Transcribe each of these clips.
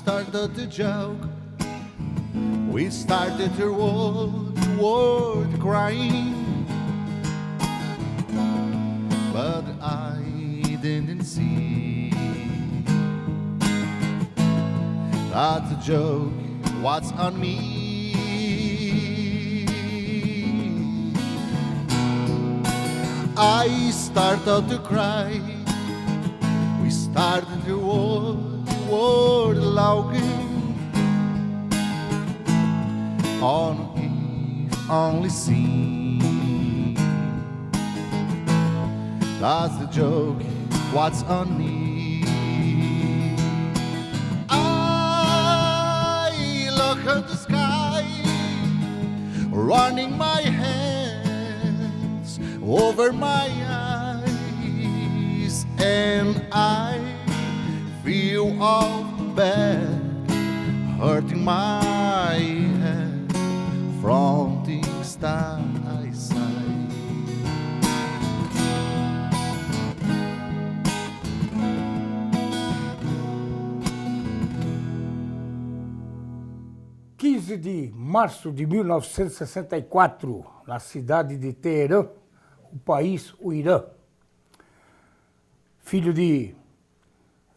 started to joke. We started the world crying. But I didn't see that the joke was on me. I started to cry. We started the world laughing. On if only see that's the joke, what's on me. I look at the sky, running my hands over my eyes, and I feel all bad, hurting my head from things that I say. 15 de março de 1964, na cidade de Teherã, o país, o Irã. Filho de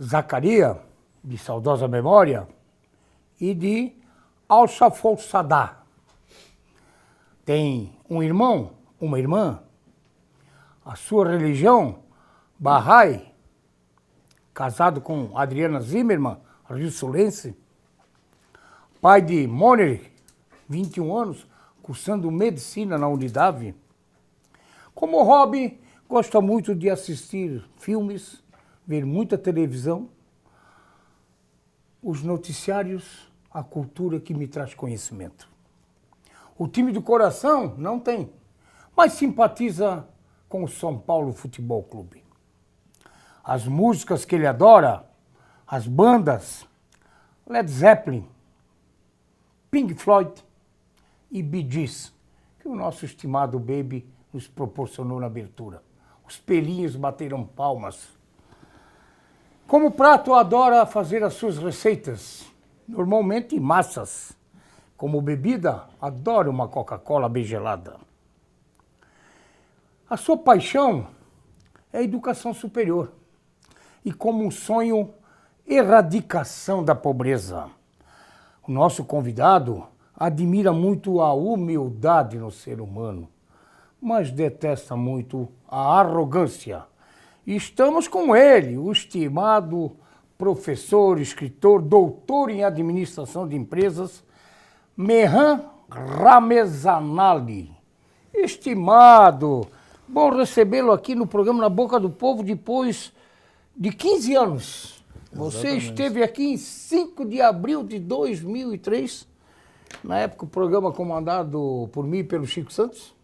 Zacaria, de saudosa memória, e de Al-Shafol Sadah. Tem um irmão, uma irmã. A sua religião, Bahá'í, casado com Adriana Zimmermann, rio-sulense. Pai de Moner, 21 anos, cursando medicina na Unidade. Como hobby, gosta muito de assistir filmes, ver muita televisão, os noticiários, a cultura que me traz conhecimento. O time do coração não tem, mas simpatiza com o São Paulo Futebol Clube. As músicas que ele adora, as bandas, Led Zeppelin, Pink Floyd e Bee Gees, que o nosso estimado Baby nos proporcionou na abertura. Os pelinhos bateram palmas. Como prato, adora fazer as suas receitas, normalmente massas. Como bebida, adora uma Coca-Cola bem gelada. A sua paixão é a educação superior e, como um sonho, erradicação da pobreza. O nosso convidado admira muito a humildade no ser humano, mas detesta muito a arrogância. E estamos com ele, o estimado professor, escritor, doutor em administração de empresas, Mehran Ramezanali. Estimado, bom recebê-lo aqui no programa Na Boca do Povo depois de 15 anos. Você Exatamente. esteve aqui em 5 de abril de 2003, na época o programa comandado por mim e pelo Chico Santos.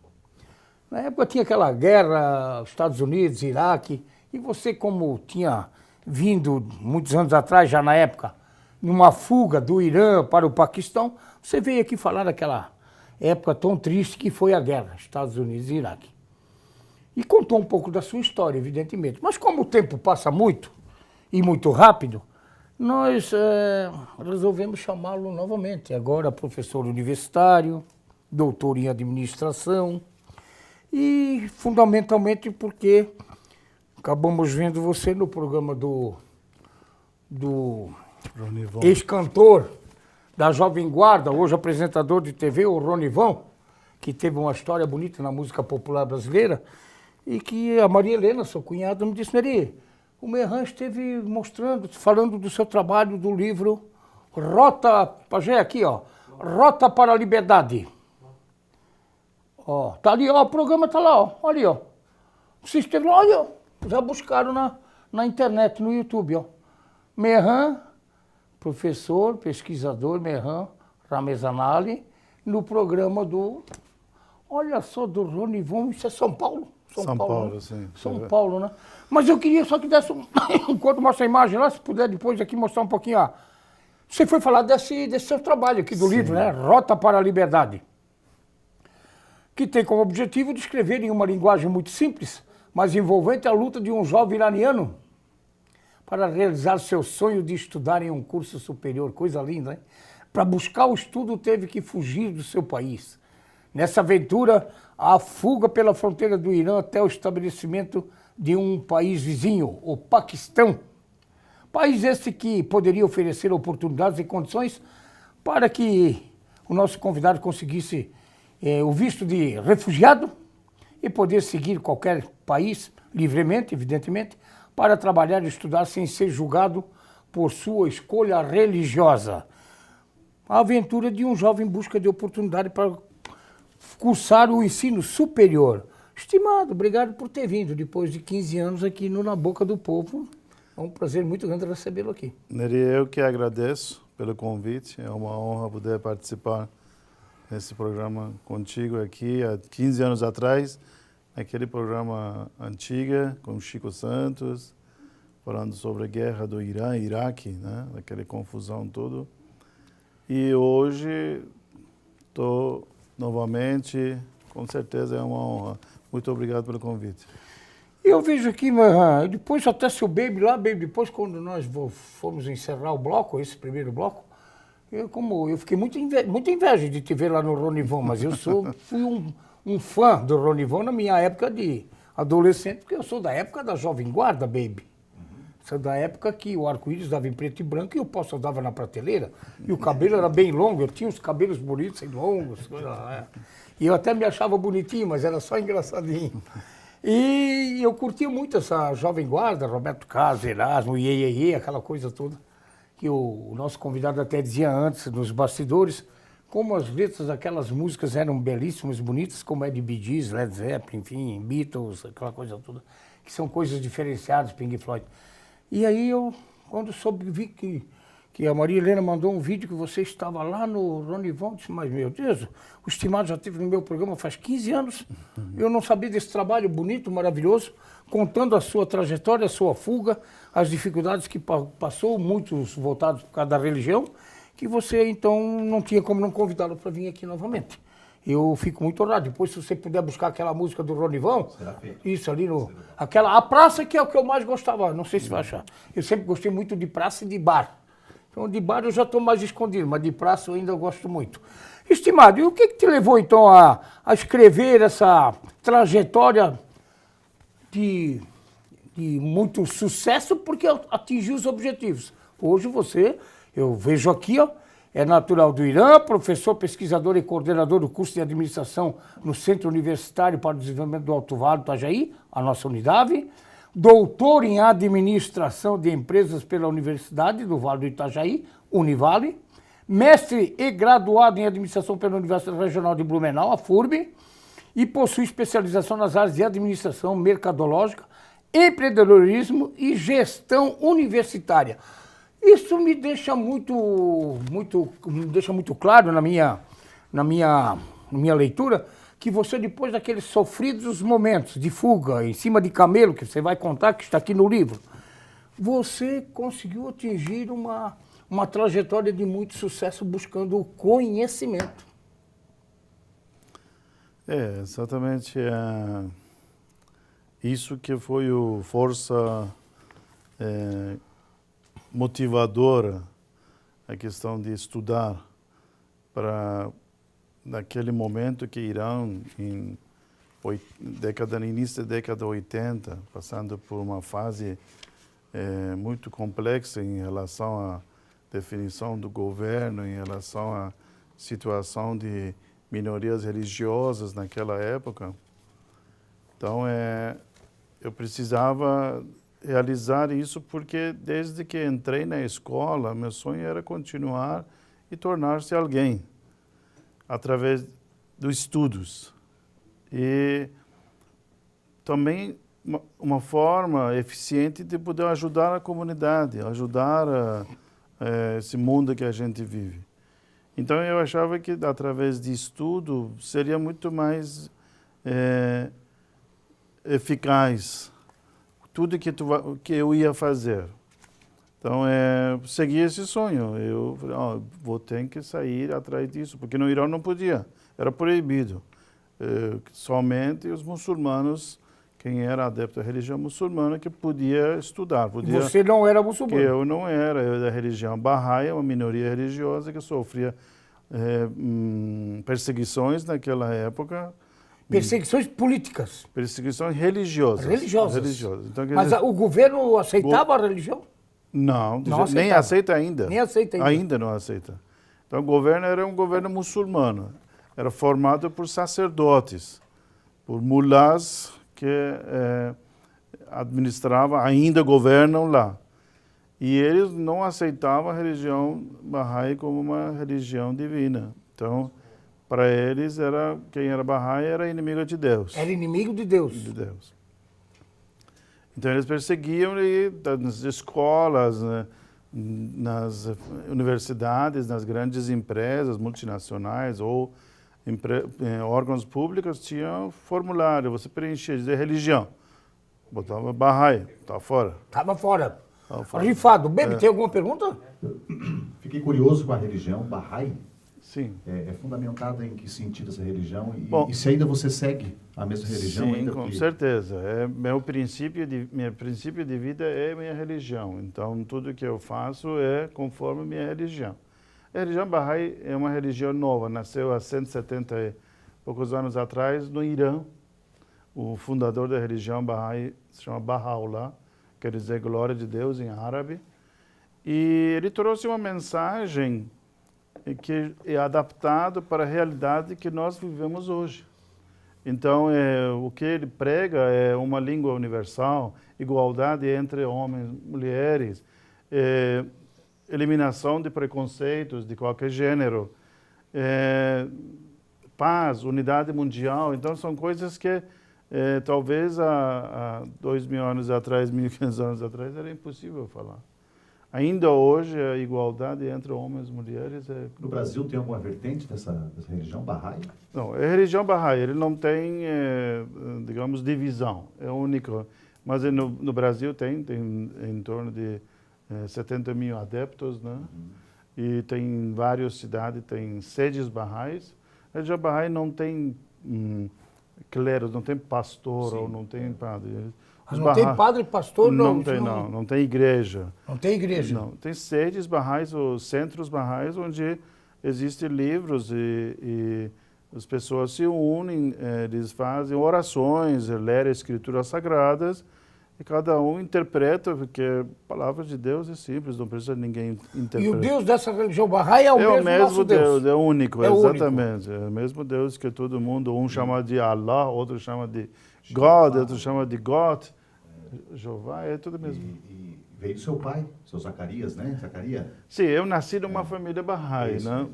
Na época tinha aquela guerra, Estados Unidos, Iraque, e você, como tinha vindo muitos anos atrás, já na época, numa fuga do Irã para o Paquistão, você veio aqui falar daquela época tão triste que foi a guerra, Estados Unidos e Iraque. E contou um pouco da sua história, evidentemente. Mas como o tempo passa muito, e muito rápido, nós resolvemos chamá-lo novamente. Agora professor universitário, doutor em administração, e fundamentalmente porque acabamos vendo você no programa do ex-cantor da Jovem Guarda, hoje apresentador de TV, o Ronivão, que teve uma história bonita na música popular brasileira, e que a Maria Helena, sua cunhada, me disse: Meri, o Mehran esteve mostrando, falando do seu trabalho, do livro Rota, Pajé, aqui, ó, Rota para a Liberdade. Ó, tá ali, ó, o programa tá lá, ó, ali, ó. Você esteve lá, olha, ó, já buscaram na internet, no YouTube, ó. Mehran, professor, pesquisador, Mehran Ramezanali, no programa do, olha só, do Ronivon, isso é São Paulo? São Paulo, né? sim. São Paulo, né? Mas eu queria só que desse enquanto mostra a imagem lá, se puder depois aqui mostrar um pouquinho, ó. Você foi falar desse seu trabalho aqui do livro, né? Rota para a Liberdade. Que tem como objetivo descrever em uma linguagem muito simples, mas envolvente, a luta de um jovem iraniano para realizar seu sonho de estudar em um curso superior. Coisa linda, hein? Para buscar o estudo, teve que fugir do seu país. Nessa aventura, a fuga pela fronteira do Irã até o estabelecimento de um país vizinho, o Paquistão. País esse que poderia oferecer oportunidades e condições para que o nosso convidado conseguisse o visto de refugiado e poder seguir qualquer país livremente, evidentemente, para trabalhar e estudar sem ser julgado por sua escolha religiosa. A aventura de um jovem em busca de oportunidade para cursar o ensino superior. Estimado, obrigado por ter vindo depois de 15 anos aqui no Na Boca do Povo. É um prazer muito grande recebê-lo aqui. Neri, eu que agradeço pelo convite. É uma honra poder participar nesse programa contigo aqui. Há 15 anos atrás, aquele programa antigo com Chico Santos, falando sobre a guerra do Irã e Iraque, né? Aquela confusão toda. E hoje estou novamente, com certeza é uma honra. Muito obrigado pelo convite. E eu vejo aqui, mas depois até seu Baby lá, Baby, depois quando nós fomos encerrar o bloco, esse primeiro bloco, eu fiquei muita inveja de te ver lá no Ronivon, mas fui um fã do Ronivon na minha época de adolescente, porque eu sou da época da Jovem Guarda, Baby. Sou da época que o arco-íris dava em preto e branco e o poço dava na prateleira. E o cabelo era bem longo, eu tinha os cabelos bonitos e longos. E eu até me achava bonitinho, mas era só engraçadinho. E eu curtia muito essa Jovem Guarda, Roberto Carlos, Erasmo, Iê, aquela coisa toda. Que o nosso convidado até dizia antes, nos bastidores, como as letras daquelas músicas eram belíssimas, bonitas, como é de Bee Gees, Led Zeppelin, enfim, Beatles, aquela coisa toda, que são coisas diferenciadas, Pink Floyd. E aí eu, quando vi que a Maria Helena mandou um vídeo que você estava lá no Ronivon, disse, mas meu Deus, o Estimado já esteve no meu programa faz 15 anos, eu não sabia desse trabalho bonito, maravilhoso, contando a sua trajetória, a sua fuga, as dificuldades que passou, muitos voltados por causa da religião, que você então não tinha como não convidá-lo para vir aqui novamente. Eu fico muito honrado. Depois, se você puder buscar aquela música do Ronivon, isso ali a praça que é o que eu mais gostava, não sei se vai achar. Eu sempre gostei muito de praça e de bar. Então, de bar eu já estou mais escondido, mas de praça eu ainda gosto muito. Estimado, e o que te levou então a escrever essa trajetória de muito sucesso, porque atingiu os objetivos? Hoje eu vejo aqui, ó, é natural do Irã, professor, pesquisador e coordenador do curso de administração no Centro Universitário para o Desenvolvimento do Alto Vale do Itajaí, a nossa unidade. Doutor em administração de empresas pela Universidade do Vale do Itajaí, Univale. Mestre e graduado em administração pela Universidade Regional de Blumenau, a FURB. E possui especialização nas áreas de administração mercadológica, empreendedorismo e gestão universitária. Isso me deixa muito claro na minha leitura que você, depois daqueles sofridos momentos de fuga em cima de camelo, que você vai contar, que está aqui no livro, você conseguiu atingir uma trajetória de muito sucesso buscando o conhecimento. É, exatamente isso que foi a força motivadora, a questão de estudar para naquele momento que Irã, no início da década 80, passando por uma fase muito complexa em relação à definição do governo, em relação à situação de minorias religiosas naquela época. Então, eu precisava realizar isso porque desde que entrei na escola, meu sonho era continuar e tornar-se alguém através dos estudos. E também uma forma eficiente de poder ajudar a comunidade, ajudar esse mundo que a gente vive. Então eu achava que através de estudo seria muito mais eficaz tudo que eu ia fazer. Então, segui esse sonho. Eu falei, vou ter que sair atrás disso, porque no Irã não podia, era proibido. Somente os muçulmanos quem era adepto da religião muçulmana que podia estudar. E você não era muçulmano? Eu não era, eu era da religião Bahá'í, uma minoria religiosa que sofria perseguições naquela época. Perseguições políticas? Perseguições religiosas. Religiosas. Então, mas dizer, o governo aceitava a religião? Não, Não nem aceita ainda. Nem aceita ainda. Ainda não aceita. Então o governo era um governo muçulmano. Era formado por sacerdotes, por mulás que administravam, ainda governam lá. E eles não aceitavam a religião Bahá'í como uma religião divina. Então, para eles, quem era Bahá'í era inimigo de Deus. Era inimigo de Deus. De Deus. Então, eles perseguiam nas escolas, né, nas universidades, nas grandes empresas multinacionais ou órgãos públicos, tinha formulário, você preenchia, dizia religião. Botava Bahá'í, estava fora. Estava fora. Rifado. Bebe, tem alguma pergunta? Fiquei curioso com a religião Bahá'í. Sim. É fundamentada em que sentido essa religião? Bom, e se ainda você segue a mesma religião? Sim, ainda com certeza. Meu princípio de vida é minha religião. Então, tudo que eu faço é conforme minha religião. A religião Bahá'í é uma religião nova. Nasceu há 170 e poucos anos atrás no Irã. O fundador da religião Bahá'í se chama Baha'u'lláh, quer dizer glória de Deus em árabe. E ele trouxe uma mensagem que é adaptado para a realidade que nós vivemos hoje. Então, o que ele prega é uma língua universal, igualdade entre homens e mulheres, eliminação de preconceitos de qualquer gênero, paz, unidade mundial. Então, são coisas que talvez há 2.000 anos atrás, 1.500 anos atrás, era impossível falar. Ainda hoje, a igualdade entre homens e mulheres é... No Brasil tem alguma vertente dessa religião Bahá'í? Não, a religião Bahá'í, ele não tem, digamos, divisão, é único. Mas no Brasil tem em torno de 70 mil adeptos, né? E tem em várias cidades, tem sedes Bahá'ís. A religião Bahá'í não tem cleros, não tem pastor, ou não tem padre. Não tem padre, pastor? Não tem igreja. Não tem igreja? Não, tem sedes Bahá'ís, ou centros Bahá'ís, onde existem livros e as pessoas se unem, eles fazem orações, leem escrituras sagradas, e cada um interpreta, porque a palavra de Deus é simples, não precisa ninguém interpretar. E o Deus dessa religião Bahá'í é o mesmo nosso Deus? É único, é exatamente. Único. É o mesmo Deus que todo mundo, um chama de Allah, outro chama de God, outro chama de God. Jeová, é tudo mesmo. E veio do seu pai, seu Zacarias, né? Zacarias? Sim, eu nasci numa família Bahá'í, né?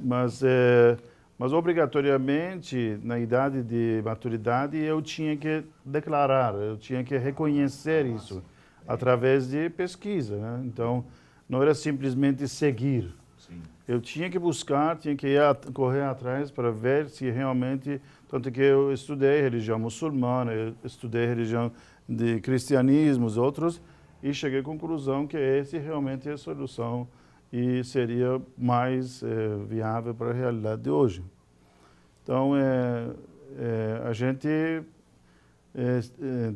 Mas obrigatoriamente, na idade de maturidade, eu tinha que declarar, eu tinha que reconhecer isso através de pesquisa, né? Então, não era simplesmente seguir. Sim. Eu tinha que buscar, tinha que correr atrás para ver se realmente... Tanto que eu estudei religião muçulmana, eu estudei religião de cristianismo, outros, e cheguei à conclusão que esse realmente é a solução e seria mais viável para a realidade de hoje. Então, a gente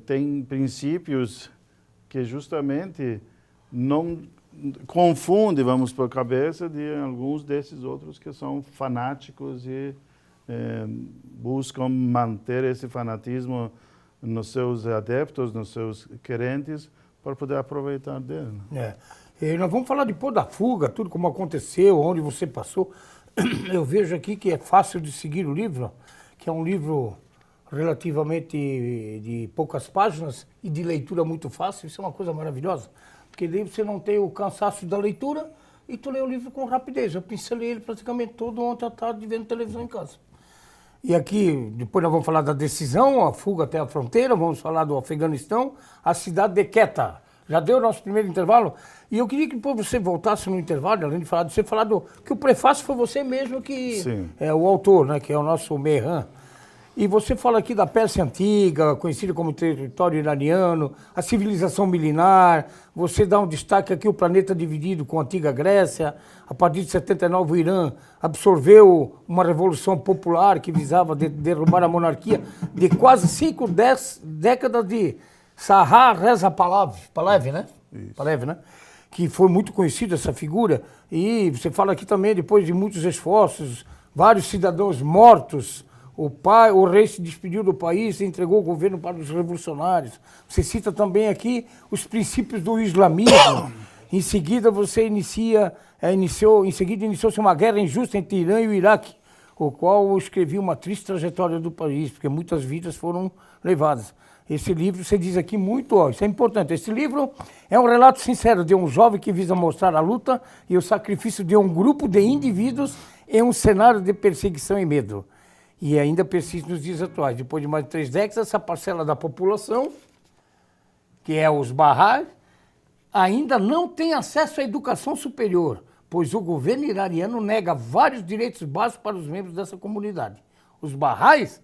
tem princípios que justamente não confundem, vamos por cabeça, de alguns desses outros que são fanáticos e buscam manter esse fanatismo nos seus adeptos, nos seus querentes, para poder aproveitar dele. E nós vamos falar depois da fuga, tudo como aconteceu, onde você passou. Eu vejo aqui que é fácil de seguir o livro, que é um livro relativamente de poucas páginas e de leitura muito fácil. Isso é uma coisa maravilhosa, porque daí você não tem o cansaço da leitura e tu lê o livro com rapidez. Eu pincelei ele praticamente todo ontem à tarde vendo televisão em casa. E aqui, depois nós vamos falar da decisão, a fuga até a fronteira, vamos falar do Afeganistão, a cidade de Quetta. Já deu o nosso primeiro intervalo? E eu queria que depois você voltasse no intervalo, além de falar de você, falar que o prefácio foi você mesmo que Sim. é o autor, né, que é o nosso Mehran. E você fala aqui da Pérsia Antiga, conhecida como território iraniano, a civilização milenar, você dá um destaque aqui, o planeta dividido com a antiga Grécia. A partir de 79, o Irã absorveu uma revolução popular que visava derrubar a monarquia de quase 10 décadas de Sahar Reza Pahlavi, né? Pahlavi, né? Que foi muito conhecida essa figura. E você fala aqui também, depois de muitos esforços, vários cidadãos mortos, o rei se despediu do país e entregou o governo para os revolucionários. Você cita também aqui os princípios do islamismo. Em seguida, você iniciou-se uma guerra injusta entre Irã e o Iraque, o qual escrevia uma triste trajetória do país, porque muitas vidas foram levadas. Esse livro, você diz aqui muito, ó, isso é importante. Esse livro é um relato sincero de um jovem que visa mostrar a luta e o sacrifício de um grupo de indivíduos em um cenário de perseguição e medo. E ainda persiste nos dias atuais. Depois de mais de 3 décadas, essa parcela da população, que é os Bahá'ís, ainda não tem acesso à educação superior, pois o governo iraniano nega vários direitos básicos para os membros dessa comunidade. Os Bahá'ís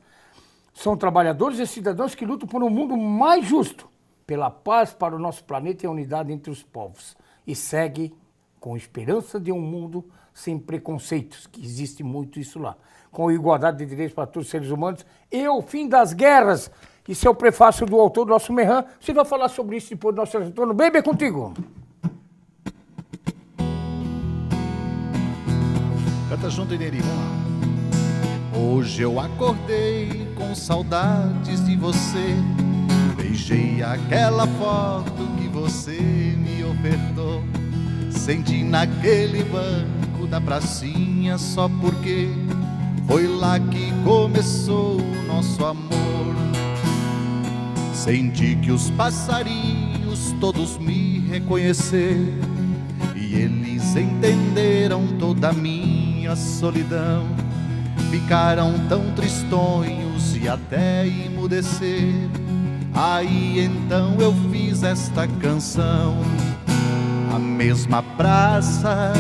são trabalhadores e cidadãos que lutam por um mundo mais justo, pela paz para o nosso planeta e a unidade entre os povos. E segue com esperança de um mundo sem preconceitos, que existe muito isso lá, com igualdade de direitos para todos os seres humanos e o fim das guerras. Isso é o prefácio do autor, do nosso Mehran. Você vai falar sobre isso depois do nosso retorno. Bem contigo. Canta junto, Ineri, vamos lá. Hoje eu acordei com saudades de você. Beijei aquela foto que você me ofertou. Senti naquele banco da pracinha só porque foi lá que começou o nosso amor. Senti que os passarinhos todos me reconheceram e eles entenderam toda a minha solidão. Ficaram tão tristonhos e até emudeceram. Aí então eu fiz esta canção. A mesma praça,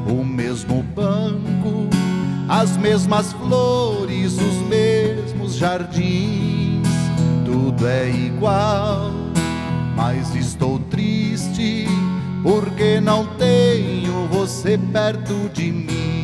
o mesmo banco, as mesmas flores, os mesmos jardins, tudo é igual, mas estou triste porque não tenho você perto de mim.